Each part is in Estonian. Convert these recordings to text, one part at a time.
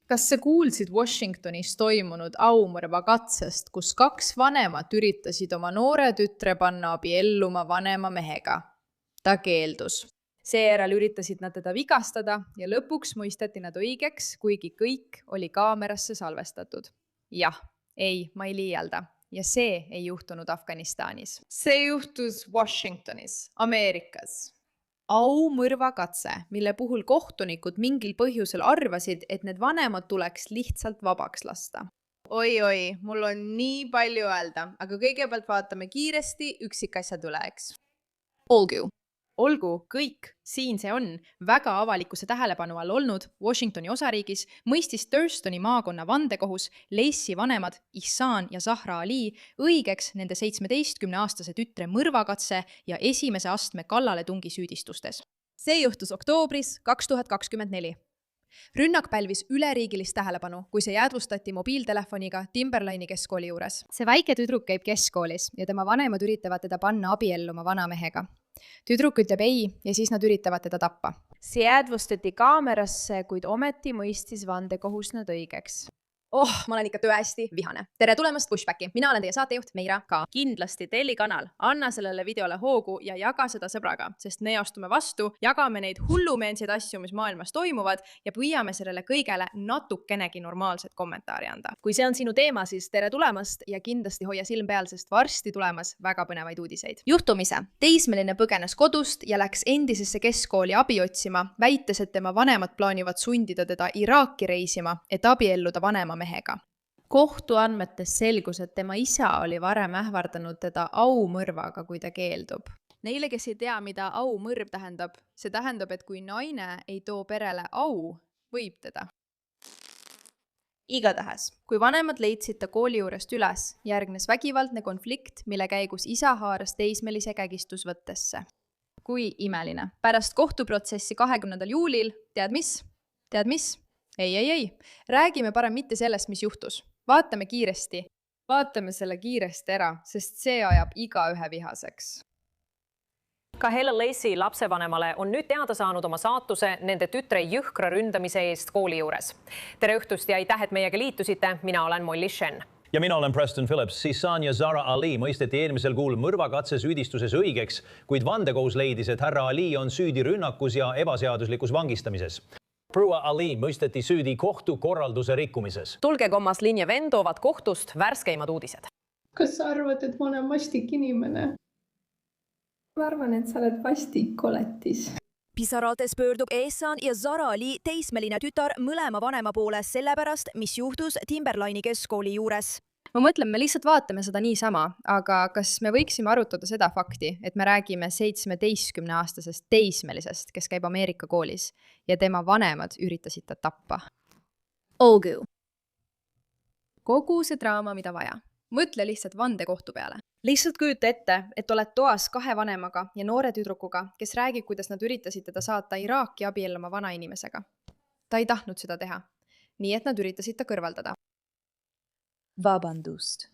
Kas sa kuulsid Washingtonis toimunud aumõrva katsest, kus 2 vanemat üritasid oma noore tütre panna abielluma vanema mehega? Ta keeldus. Seejärel üritasid nad teda vigastada ja lõpuks mõisteti nad õigeks, kuigi kõik oli kaamerasse salvestatud. Jah, ei, ma ei liialda. Ja see ei juhtunud Afganistanis. See juhtus Washingtonis, Ameerikas. Aumõrvakatse, mille puhul kohtunikud mingil põhjusel arvasid, et need vanemad tuleks lihtsalt vabaks lasta. Oi, mul on nii palju öelda, aga kõigepealt vaatame kiiresti üksikasjad üle, eks. Olgu, kõik, siin see on, väga avalikkuse tähelepanu all olnud Washingtoni osariigis mõistis Thurstoni maakonna vandekohus Lacey vanemad Ihsan ja Zahra Ali õigeks nende 17-aastase tütre mõrvakatse ja esimese astme kallaletungi süüdistustes. See juhtus oktoobris 2024. Rünnak pälvis üleriigilist tähelepanu, kui see jäädvustati mobiiltelefoniga Timberline'i keskkooli juures. See väike tüdruk käib keskkoolis ja tema vanemad üritavad teda panna abielluma vanamehega. Tüdruk ütleb ei ja siis nad üritavad teda tappa. See jäädvustati kaamerasse, kuid ometi mõistis vandekohus nad õigeks. Ma olen ikka tõesti vihane. Tere tulemast Pushbacki. Mina olen teie saatejuht Meira K. Kindlasti telli kanal, anna sellele videole hoogu ja jaga seda sõbraga, sest me astume vastu, jagame neid hullumeelseid asju, mis maailmas toimuvad ja püüame sellele kõigele natukenegi normaalset kommentaari anda. Kui see on sinu teema, siis tere tulemast ja kindlasti hoia silm peal, sest varsti tulemas väga põnevaid uudiseid. Juhtumise. Teismeline põgenes kodust ja läks endisesse keskkooli abi otsima, väites, et tema vanemad plaanivad sundida teda Iraaki reisima, et abielluda vanema mehega. Kohtuandmetes selgus, et tema isa oli varem ähvardanud teda aumõrvaga, kui ta keeldub. Neile, kes ei tea, mida aumõrv tähendab, see tähendab, et kui naine ei too perele au, võib teda. Igatahes, kui vanemad leidsid ta kooli juurest üles, järgnes vägivaldne konflikt, mille käigus isa haaras teismelise kägistusvõttesse. Kui imeline. Pärast kohtuprotsessi 20. juulil, tead mis? Ei. Räägime parem mitte sellest, mis juhtus. Vaatame selle kiiresti ära, sest see ajab igaühe vihaseks. Ka Helen Lacey lapsevanemale on nüüd teada saanud oma saatuse nende tütre jõhkra ründamise eest kooli juures. Tere õhtust ja aitäh, et meiega liitusite. Mina olen Molly Shen. Ja mina olen Preston Phillips. Ihsan ja Zahra Ali mõisteti eelmisel kuul mõrvakatse süüdistuses õigeks, kuid vandekohus leidis, et härra Ali on süüdi rünnakus ja ebaseaduslikus vangistamises. Proua Ali mõisteti süüdi kohtukorralduse rikkumises. Tulge kommas Linn ja Ven toovad kohtust värskeimad uudised. Kas sa arvad, et ma olen vastik inimene? Ma arvan, et sa oled vastik koletis. Pisarates pöördub Ihsan ja Zahra Ali teismeline tütar mõlema vanema poole sellepärast, mis juhtus Timberline'i keskkooli juures. Ma mõtlen, me lihtsalt vaatame seda niisama, aga kas me võiksime arutada seda fakti, et me räägime 17-aastasest teismelisest, kes käib Ameerika koolis ja tema vanemad üritasid ta tappa? Olgu. Kogu see draama, mida vaja. Mõtle lihtsalt vandekohtu peale. Lihtsalt kujuta ette, et oled toas 2 vanemaga ja noore tüdrukuga, kes räägib, kuidas nad üritasid teda saata Iraaki abielluma vanainimesega. Ta ei tahtnud seda teha, nii et nad üritasid ta kõrvaldada. Vabandust.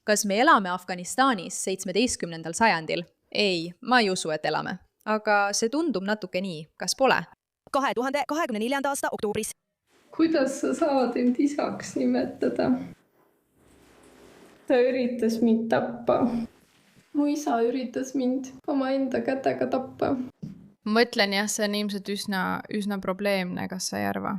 Kas me elame Afganistanis 17. sajandil? Ei, ma ei usu, et elame. Aga see tundub natuke nii, kas pole? 2024. aasta oktoobris. Kuidas sa saad end isaks nimetada? Ta üritas mind tappa. Mu isa üritas mind omaenda kätega tappa. Mõtlen jah, see on ilmselt üsna probleemne, kas sa ei arva?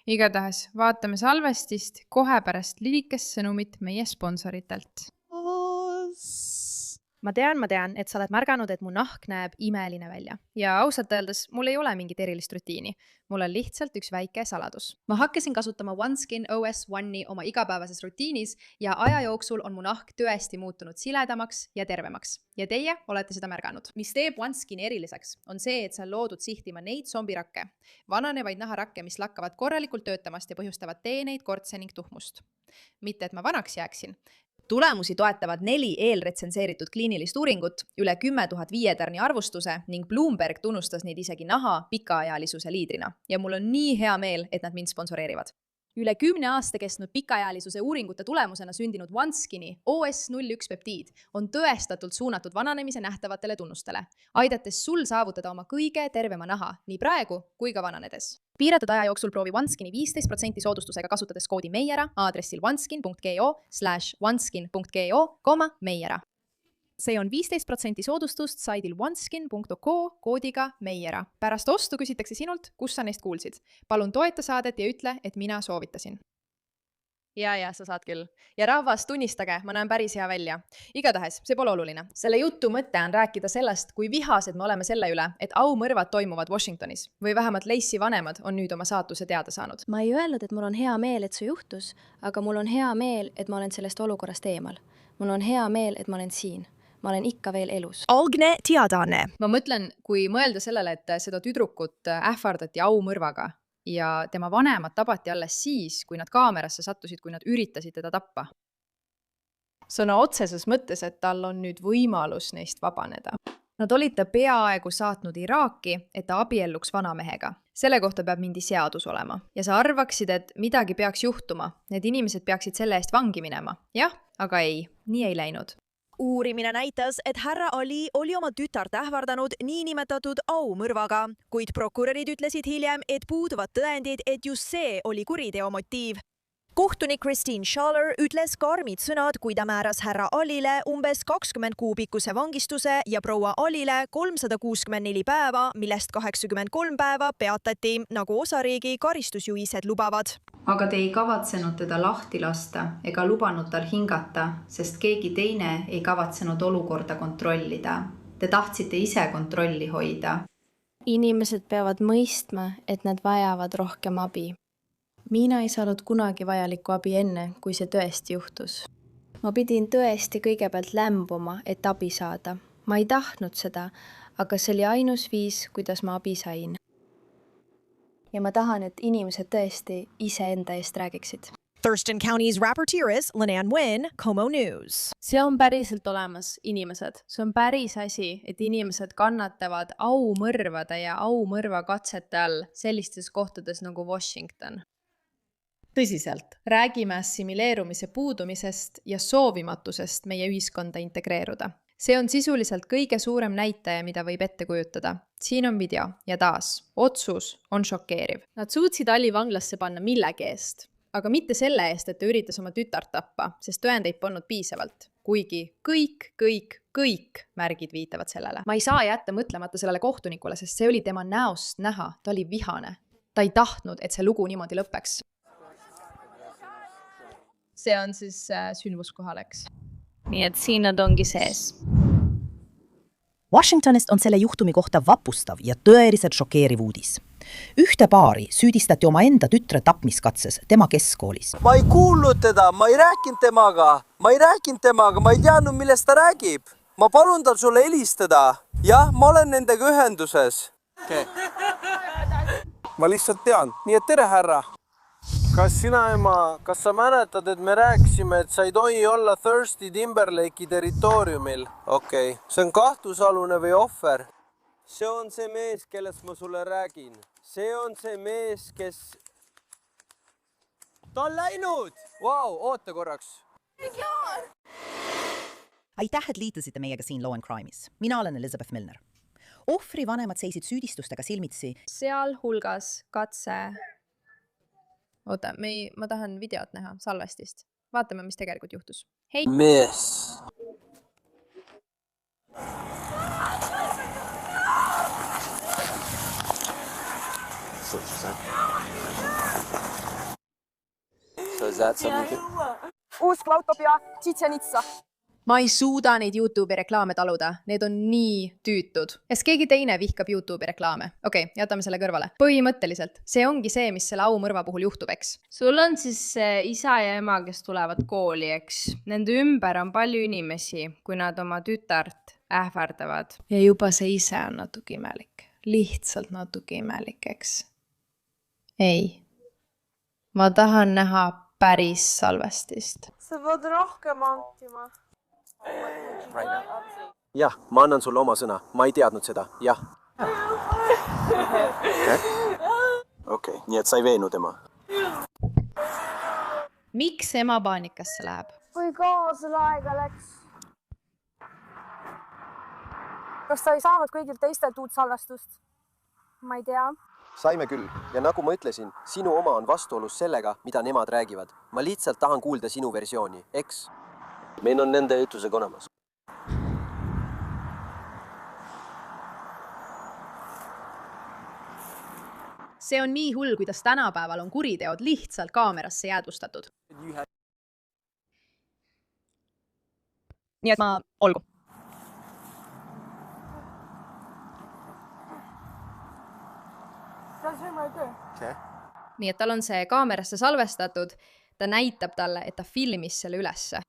Igatahes vaatame salvestist kohe pärast lühikest sõnumit meie sponsoritelt. Ma tean, et sa oled märganud, et mu nahk näeb imeline välja. Ja ausalt öeldes, mul ei ole mingit erilist rutiini. Mul on lihtsalt üks väike saladus. Ma hakkasin kasutama OneSkin OS One'i oma igapäevases rutiinis ja aja jooksul on mu nahk tõesti muutunud siledamaks ja tervemaks. Ja teie olete seda märganud. Mis teeb OneSkini eriliseks, on see, et sa on loodud sihtima neid zombirakke, vananevaid naharakke, mis lakkavad korralikult töötamast ja põhjustavad teeneid, kortse ning tuhmust. Mitte, et ma vanaks jääksin. Tulemusi toetavad 4 eelretsenseeritud kliinilist uuringut, üle 10 000 viietärni arvustuse ning Bloomberg tunnustas neid isegi naha pikaajalisuse liidrina. Ja mul on nii hea meel, et nad mind sponsoreerivad. Üle 10 aasta kestnud pikaealisuse uuringute tulemusena sündinud OneSkini OS01 peptiid on tõestatult suunatud vananemise nähtavatele tunnustele, aidates sul saavutada oma kõige tervema naha nii praegu kui ka vananedes. Piiratud aja jooksul proovi OneSkini 15% soodustusega kasutades koodi MEIERA aadressil oneskin.go/oneskin.go, MEIERA. See on 15% soodustust saidil oneskin.co koodiga MEIERA. Pärast ostu küsitakse sinult, kus sa neist kuulsid. Palun toeta saadet ja ütle, et mina soovitasin. Ja, sa saad küll. Ja rahvas, tunnistage, ma näen päris hea välja. Igatahes, see pole oluline. Selle jutu mõte on rääkida sellest, kui vihased me oleme selle üle, et aumõrvad toimuvad Washingtonis. Või vähemalt Lacey vanemad on nüüd oma saatuse teada saanud. Ma ei öelnud, et mul on hea meel, et see juhtus, aga mul on hea meel, et ma olen sellest olukorrast eemal. Mul on hea meel, et ma olen siin. Ma olen ikka veel elus. Algne teadaanne. Ma mõtlen, kui mõelda sellele, et seda tüdrukut ähvardati aumõrvaga ja tema vanemad tabati alles siis, kui nad kaamerasse sattusid, kui nad üritasid teda tappa. Sõna otseses mõttes, et tal on nüüd võimalus neist vabaneda. Nad olid ta peaaegu saatnud Iraaki, et ta abielluks vanamehega. Selle kohta peab mingi seadus olema. Ja sa arvaksid, et midagi peaks juhtuma. Need inimesed peaksid selle eest vangi minema. Jah, aga ei, nii ei läinud. Uurimine näitas, et härra Ali oli oma tütart ähvardanud niinimetatud aumõrvaga, kuid prokurörid ütlesid hiljem, et puuduvad tõendid, et just see oli kuriteo motiiv. Kohtunik Christine Schaller ütles karmid sõnad, kui ta määras härra Alile umbes 20 kuu pikkuse vangistuse ja proua Alile 364 päeva, millest 83 päeva peatati, nagu osariigi karistusjuhised lubavad. Aga te ei kavatsenud teda lahti lasta ega lubanud tal hingata, sest keegi teine ei kavatsenud olukorda kontrollida. Te tahtsite ise kontrolli hoida. Inimesed peavad mõistma, et nad vajavad rohkem abi. Mina ei saanud kunagi vajalikku abi enne, kui see tõesti juhtus. Ma pidin tõesti kõigepealt lämbuma, et abi saada. Ma ei tahtnud seda, aga see oli ainus viis, kuidas ma abi sain. Ja ma tahan, et inimesed tõesti iseenda eest räägiksid. Thurston County's rapporteuris Lenan Wynn, Como News. See on päriselt olemas, inimesed. See on päris asi, et inimesed kannatavad aumõrvade ja aumõrva katsete all sellistes kohtades nagu Washington. Tõsiselt, räägime assimileerumise puudumisest ja soovimatusest meie ühiskonda integreeruda. See on sisuliselt kõige suurem näitaja, mida võib ette kujutada. Siin on video ja taas, otsus on šokeeriv. Nad suutsid Ali vanglasse panna millegi eest, aga mitte selle eest, et ta üritas oma tütart tappa, sest tõendeid polnud piisavalt. Kuigi kõik märgid viitavad sellele. Ma ei saa jätta mõtlemata sellele kohtunikule, sest see oli tema näost näha. Ta oli vihane. Ta ei tahtnud, et see lugu niimoodi lõpeks. See on siis sündmuskohaleks. Nii et siin nad ongi sees. Washingtonist on selle juhtumi kohta vapustav ja tõeliselt šokeeriv uudis. Ühte paari süüdistati oma enda tütre tapmiskatses tema keskkoolis. Ma ei kuulnud teda, ma ei rääkinud temaga, ma ei teadnud, millest ta räägib. Ma palun tal sulle helistada. Jah, ma olen nendega ühenduses. Okay. Ma lihtsalt tean. Nii et tere, härra. Kas sina, ema, kas sa mäletad, et me rääkisime, et sa ei tohi olla Thirsty Timberlake'i territooriumil? Okei. See on kahtlusalune või ohver? See on see mees, kellest ma sulle räägin. See on see mees, kes... Ta on läinud! Vau, oota korraks. Aitäh, et liitusite meiega siin Law and Crime'is. Mina olen Elizabeth Milner. Ohvri vanemad seisid süüdistustega silmitsi. Seal hulgas katse... Oota, ma tahan videot näha salvestist. Vaatame, mis tegelikult juhtus. Hei! Mees! So is that something? Uus Klautopia, Tšitšenitsa. Ma ei suuda neid YouTube'i reklaame taluda. Need on nii tüütud. Kas keegi teine vihkab YouTube'i reklaame? Okei, jätame selle kõrvale. Põhimõtteliselt, see ongi see, mis selle aumõrva puhul juhtub, eks? Sul on siis isa ja ema, kes tulevad kooli, eks? Nende ümber on palju inimesi, kui nad oma tütart ähvardavad. Ja juba see ise on natuke imelik. Lihtsalt natuke imelik, eks? Ei. Ma tahan näha päris salvestist. Sa pead rohkem hankima. Jah, ma annan sulle oma sõna. Ma ei teadnud seda. Jah. Okei, nii et sa ei veennud ema. miks ema paanikasse läheb? Kui kaasel aega läks. Kas sa ei saanud kõigilt teistelt uut salvestust? Ma ei tea. Saime küll ja nagu ma ütlesin, sinu oma on vastuolus sellega, mida nemad räägivad. Ma lihtsalt tahan kuulda sinu versiooni, eks? Meil on nende jutusega olemas. See on nii hull, kuidas tänapäeval on kuriteod lihtsalt kaamerasse jäädvustatud. Nii et ma olgu. Nii et tal on see kaamerasse salvestatud, ta näitab talle, et ta filmis selle ülesse.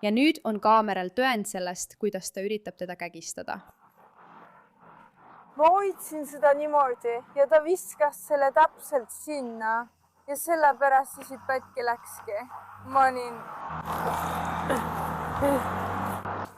Ja nüüd on kaameral tõend sellest, kuidas ta üritab teda kägistada. Ma hoidsin seda niimoodi ja ta viskas selle täpselt sinna ja sellepärast see siit pätki läkski.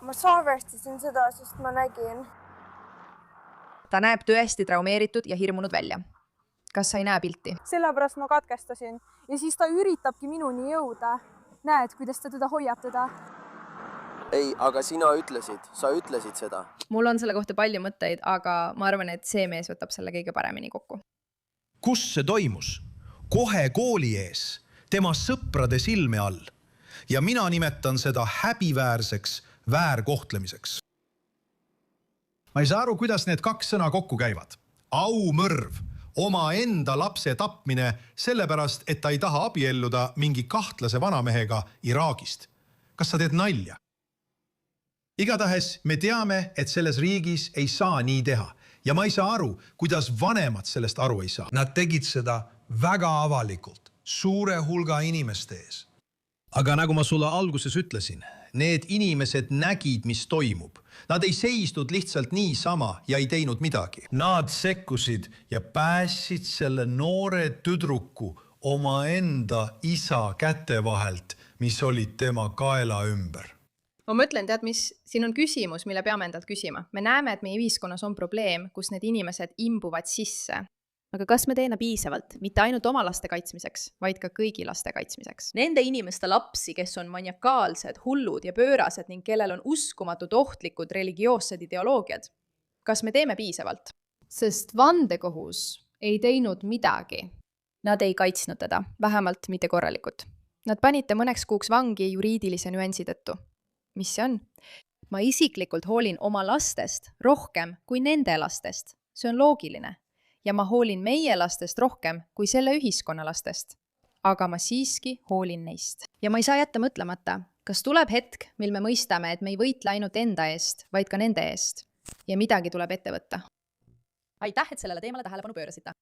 Ma salvestasin seda, sest ma nägin. Ta näeb tõesti traumeeritud ja hirmunud välja. Kas sa ei näe pilti? Sellepärast ma katkestasin ja siis ta üritabki minuni jõuda. Näed, kuidas ta teda hoiab teda? Ei, aga sa ütlesid seda. Mul on selle kohta palju mõtteid, aga ma arvan, et see mees võtab selle kõige paremini kokku. Kus see toimus? Kohe kooli ees, tema sõprade silme all. Ja mina nimetan seda häbiväärseks väärkohtlemiseks. Ma ei saa aru, kuidas need kaks sõna kokku käivad. Aumõrv, oma enda lapse tapmine sellepärast, et ta ei taha abielluda mingi kahtlase vanamehega Iraagist. Kas sa teed nalja? Igatahes me teame, et selles riigis ei saa nii teha ja ma ei saa aru, kuidas vanemad sellest aru ei saa. Nad tegid seda väga avalikult, suure hulga inimeste ees. Aga nagu ma sulle alguses ütlesin, need inimesed nägid, mis toimub. Nad ei seisnud lihtsalt niisama ja ei teinud midagi. Nad sekkusid ja päässid selle noore tüdruku oma enda isa käte vahelt, mis olid tema kaela ümber. Ma mõtlen, tead, mis siin on küsimus, mille peame endalt küsima. Me näeme, et meie ühiskonnas on probleem, kus need inimesed imbuvad sisse. Aga kas me teeme piisavalt, mitte ainult oma laste kaitsmiseks, vaid ka kõigi laste kaitsmiseks? Nende inimeste lapsi, kes on maniakaalsed, hullud ja pöörased ning kellel on uskumatud ohtlikud religioossed ideoloogiad. Kas me teeme piisavalt? Sest vandekohus ei teinud midagi. Nad ei kaitsnud teda, vähemalt mitte korralikult. Nad panite mõneks kuuks vangi juriidilise nüansi tõttu. Mis see on? Ma isiklikult hoolin oma lastest rohkem kui nende lastest. See on loogiline. Ja ma hoolin meie lastest rohkem kui selle ühiskonna lastest. Aga ma siiski hoolin neist. Ja ma ei saa jätta mõtlemata, kas tuleb hetk, mil me mõistame, et me ei võitle ainult enda eest, vaid ka nende eest. Ja midagi tuleb ette võtta. Aitäh, et sellele teemale tähelepanu pöörasite.